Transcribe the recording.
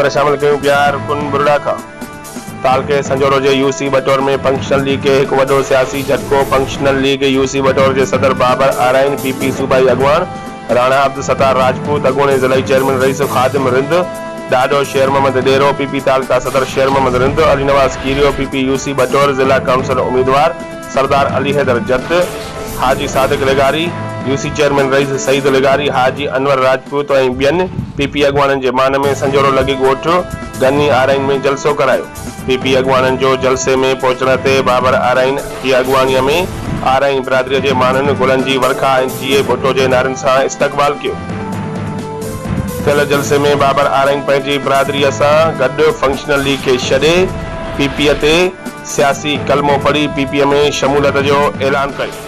हींअर शामिल कयूं प्यार कुन बुरड़ा खां। तालके संजोरो जे यूसी बटौर में फंक्शनल लीग के एक वडो सियासी झटको। फंक्शनल लीग यूसी बटौर के सदर बाबर आराइन, पीपी सूबाई अगवान राणा अब्दुल सत्तार राजपूत, अगोने ज़िलाई चेयरमैन रईस खादिम रिंद डाडो शेर मोहम्मद डेरो, पीपी तालका सदर शेर मोहम्मद रिंद, अली नवाज कीरियो, पीपी यूसी बटौर जिला काउंसिल उम्मीदवार सरदार अली हैदर जत, हाजी सादिक लेगारी, यूसी चेयरमैन रईस सईद लेगारी, हाजी अनवर राजपूत और बियन पीपी अगवानन के मान में संजोरो लगी गोठ गन्नी आराइन में जलसो करायो। पीपी अगवानन जो जलसे में पहुंचण ते बाबर आराइन की अगवानी में आराइन बिरादरी के मानन गुलन जी वर्खा ऐं जीए भुट्टो के नारन से इस्तकबाल कियो। थियल जलसे में बाबर आराइन पंहिंजी बिरादरी से गड फंक्शनल लीग के छॾे पीपीए ते सियासी कलमो पढ़ी पीपीए में शमूलियत जो ऐलान कयो।